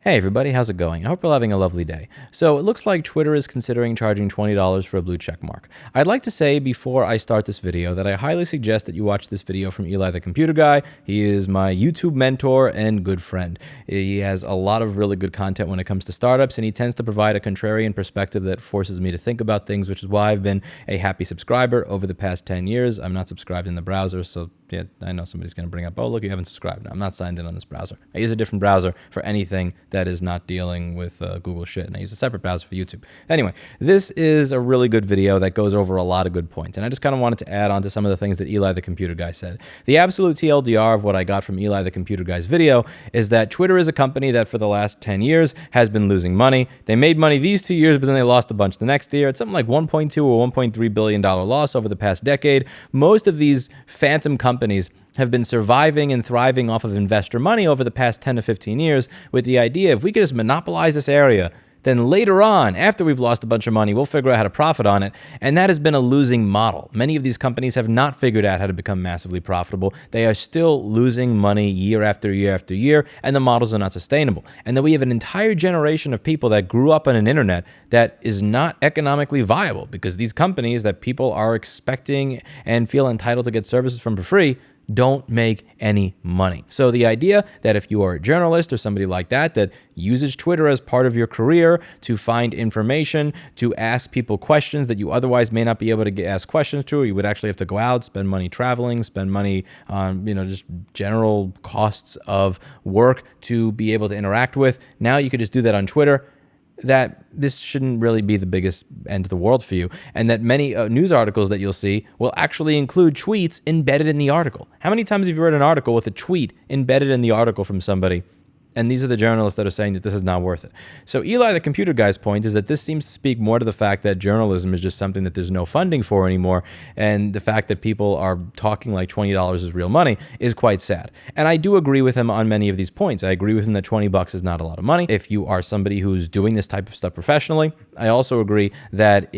Hey everybody, how's it going? I hope you're having a lovely day. So it looks like Twitter is considering charging $20 for a blue check mark. I'd like to say before I start this video that I highly suggest that you watch this video from Eli the Computer Guy. He is my YouTube mentor and good friend. He has a lot of really good content when it comes to startups, and he tends to provide a contrarian perspective that forces me to think about things, which is why I've been a happy subscriber over the past 10 years. I'm not subscribed in the browser, so yeah, I know somebody's going to bring up, oh, look, you haven't subscribed. No, I'm not signed in on this browser. I use a different browser for anything that is not dealing with Google shit, and I use a separate browser for YouTube. Anyway, this is a really good video that goes over a lot of good points, and I just kind of wanted to add on to some of the things that Eli the Computer Guy said. The absolute TLDR of what I got from Eli the Computer Guy's video is that Twitter is a company that for the last 10 years has been losing money. They made money these 2 years, but then they lost a bunch the next year. It's something like $1.2 or $1.3 billion loss over the past decade. Most of these phantom companies have been surviving and thriving off of investor money over the past 10 to 15 years with the idea if we could just monopolize this area, then later on, after we've lost a bunch of money, we'll figure out how to profit on it. And that has been a losing model. Many of these companies have not figured out how to become massively profitable. They are still losing money year after year after year, and the models are not sustainable. And then we have an entire generation of people that grew up on an internet that is not economically viable because these companies that people are expecting and feel entitled to get services from for free don't make any money. So the idea that if you are a journalist or somebody like that that uses Twitter as part of your career to find information, to ask people questions that you otherwise may not be able to ask questions to, or you would actually have to go out, spend money traveling, spend money on, just general costs of work to be able to interact with. Now you could just do that on Twitter. That this shouldn't really be the biggest end of the world for you, and that many news articles that you'll see will actually include tweets embedded in the article. How many times have you read an article with a tweet embedded in the article from somebody? And these are the journalists that are saying that this is not worth it. So Eli, the Computer Guy's point is that this seems to speak more to the fact that journalism is just something that there's no funding for anymore. And the fact that people are talking like $20 is real money is quite sad. And I do agree with him on many of these points. I agree with him that $20 is not a lot of money if you are somebody who's doing this type of stuff professionally. I also agree that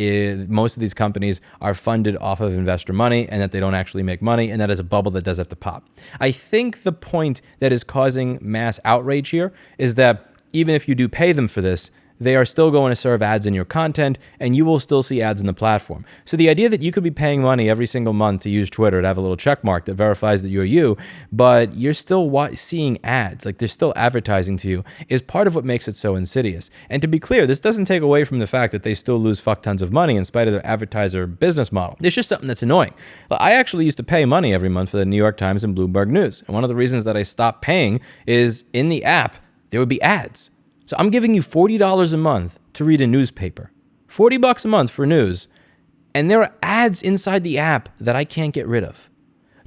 most of these companies are funded off of investor money and that they don't actually make money, and that is a bubble that does have to pop. I think the point that is causing mass outrage here is that even if you do pay them for this, they are still going to serve ads in your content, and you will still see ads in the platform. So the idea that you could be paying money every single month to use Twitter to have a little check mark that verifies that you're you, but you're still seeing ads, like they're still advertising to you, is part of what makes it so insidious. And to be clear, this doesn't take away from the fact that they still lose fuck tons of money in spite of their advertiser business model. It's just something that's annoying. I actually used to pay money every month for the New York Times and Bloomberg News. And one of the reasons that I stopped paying is in the app, there would be ads. So I'm giving you $40 a month to read a newspaper, $40 a month for news, and there are ads inside the app that I can't get rid of.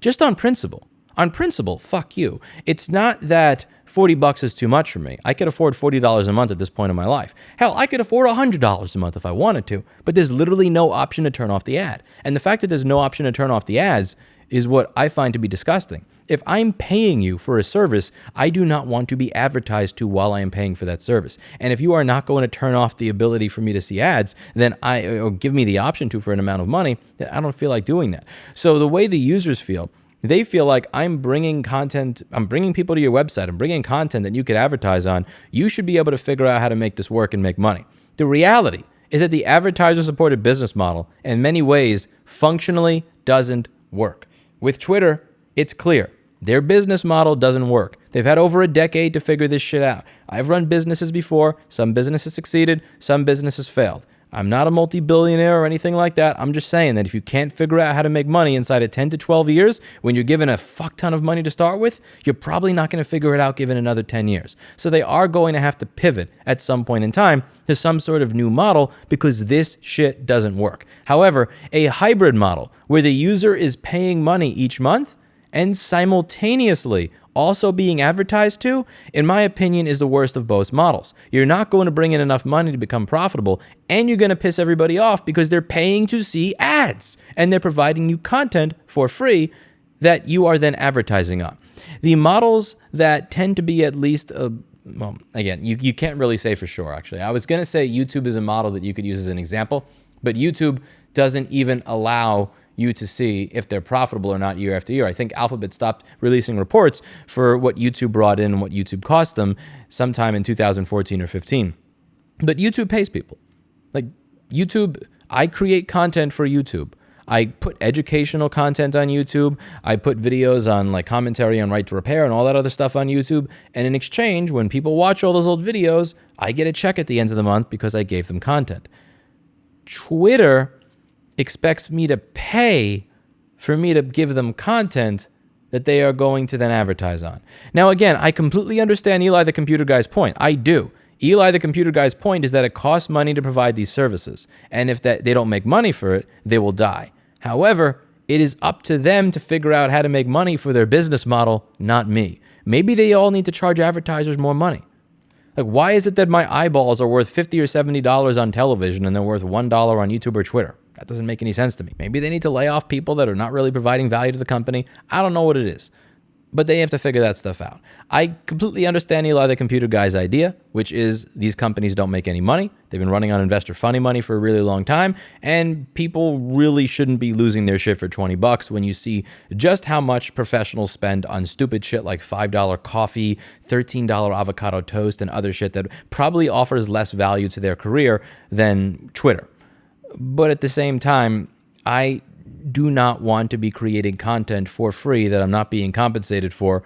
Just on principle. On principle, fuck you. It's not that $40 is too much for me. I could afford $40 a month at this point in my life. Hell, I could afford $100 a month if I wanted to, but there's literally no option to turn off the ad. And the fact that there's no option to turn off the ads is what I find to be disgusting. If I'm paying you for a service, I do not want to be advertised to while I am paying for that service. And if you are not going to turn off the ability for me to see ads, then or give me the option to for an amount of money, then I don't feel like doing that. So the way the users feel, they feel like I'm bringing content, I'm bringing people to your website, I'm bringing content that you could advertise on. You should be able to figure out how to make this work and make money. The reality is that the advertiser-supported business model, in many ways, functionally doesn't work. With Twitter, it's clear. Their business model doesn't work. They've had over a decade to figure this shit out. I've run businesses before. Some businesses succeeded. Some businesses failed. I'm not a multi-billionaire or anything like that. I'm just saying that if you can't figure out how to make money inside of 10 to 12 years, when you're given a fuck ton of money to start with, you're probably not going to figure it out given another 10 years. So they are going to have to pivot at some point in time to some sort of new model because this shit doesn't work. However, a hybrid model where the user is paying money each month and simultaneously also being advertised to, in my opinion, is the worst of both models. You're not going to bring in enough money to become profitable, and you're going to piss everybody off because they're paying to see ads, and they're providing you content for free that you are then advertising on. The models that tend to be at least well, again, you can't really say for sure, actually. I was going to say YouTube is a model that you could use as an example, but YouTube doesn't even allow you to see if they're profitable or not year after year. I think Alphabet stopped releasing reports for what YouTube brought in and what YouTube cost them sometime in 2014 or 15. But YouTube pays people. Like YouTube, I create content for YouTube. I put educational content on YouTube. I put videos on like commentary on right to repair and all that other stuff on YouTube. And in exchange, when people watch all those old videos, I get a check at the end of the month because I gave them content. Twitter expects me to pay for me to give them content that they are going to then advertise on. Now, again, I completely understand Eli the computer guy's point. I do. Eli the computer guy's point is that it costs money to provide these services. And if they don't make money for it, they will die. However, it is up to them to figure out how to make money for their business model, not me. Maybe they all need to charge advertisers more money. Like, why is it that my eyeballs are worth $50 or $70 on television and they're worth $1 on YouTube or Twitter? That doesn't make any sense to me. Maybe they need to lay off people that are not really providing value to the company. I don't know what it is. But they have to figure that stuff out. I completely understand Eli the computer guy's idea, which is these companies don't make any money. They've been running on investor funny money for a really long time, and people really shouldn't be losing their shit for $20 when you see just how much professionals spend on stupid shit like $5 coffee, $13 avocado toast, and other shit that probably offers less value to their career than Twitter. But at the same time, I do not want to be creating content for free that I'm not being compensated for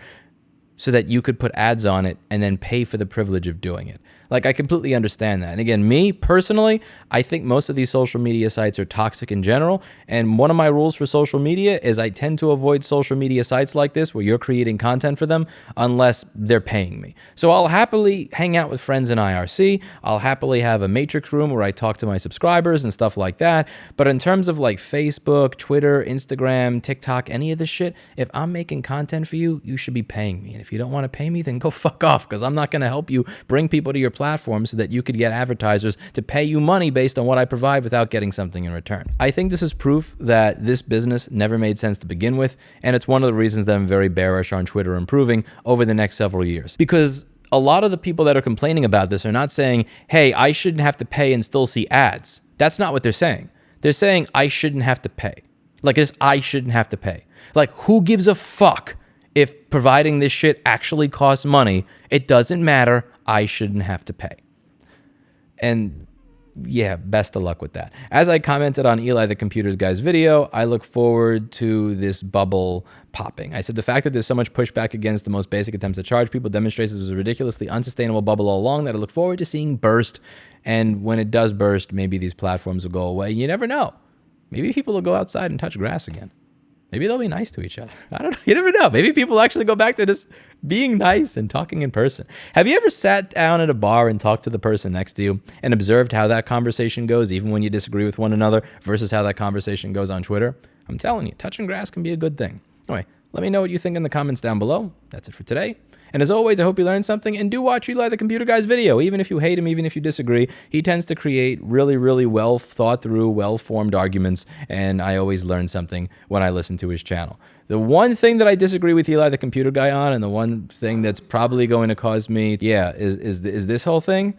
so that you could put ads on it and then pay for the privilege of doing it. Like, I completely understand that. And again, me personally, I think most of these social media sites are toxic in general. And one of my rules for social media is I tend to avoid social media sites like this where you're creating content for them unless they're paying me. So I'll happily hang out with friends in IRC. I'll happily have a matrix room where I talk to my subscribers and stuff like that. But in terms of like Facebook, Twitter, Instagram, TikTok, any of this shit, if I'm making content for you, you should be paying me. And if you don't want to pay me, then go fuck off, because I'm not going to help you bring people to your platform so that you could get advertisers to pay you money based on what I provide without getting something in return. I think this is proof that this business never made sense to begin with, and it's one of the reasons that I'm very bearish on Twitter improving over the next several years. Because a lot of the people that are complaining about this are not saying, hey, I shouldn't have to pay and still see ads. That's not what they're saying. They're saying I shouldn't have to pay. Like, it's I shouldn't have to pay. Like, who gives a fuck if providing this shit actually costs money? It doesn't matter. I shouldn't have to pay. And yeah, best of luck with that. As I commented on Eli the Computer Guy's video, I look forward to this bubble popping. I said the fact that there's so much pushback against the most basic attempts to charge people demonstrates this was a ridiculously unsustainable bubble all along that I look forward to seeing burst. And when it does burst, maybe these platforms will go away. You never know. Maybe people will go outside and touch grass again. Maybe they'll be nice to each other. I don't know. You never know. Maybe people actually go back to just being nice and talking in person. Have you ever sat down at a bar and talked to the person next to you and observed how that conversation goes, even when you disagree with one another, versus how that conversation goes on Twitter? I'm telling you, touching grass can be a good thing. Anyway, let me know what you think in the comments down below. That's it for today. And as always, I hope you learned something, and do watch Eli the Computer Guy's video. Even if you hate him, even if you disagree, he tends to create really, really well thought through, well-formed arguments, and I always learn something when I listen to his channel. The one thing that I disagree with Eli the Computer Guy on, and the one thing that's probably going to cause me, is this whole thing.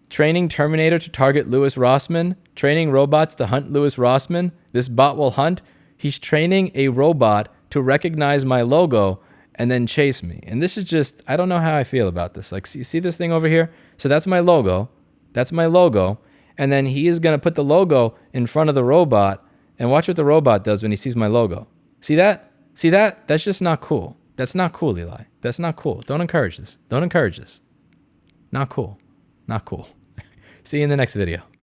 Training Terminator to target Louis Rossmann, training robots to hunt Louis Rossmann. This bot will hunt. He's training a robot to recognize my logo and then chase me. And this is just, I don't know how I feel about this. Like, see this thing over here? So that's my logo. That's my logo. And then he is going to put the logo in front of the robot, and watch what the robot does when he sees my logo. See that? See that? That's just not cool. That's not cool, Eli. That's not cool. Don't encourage this. Don't encourage this. Not cool. Not cool. See you in the next video.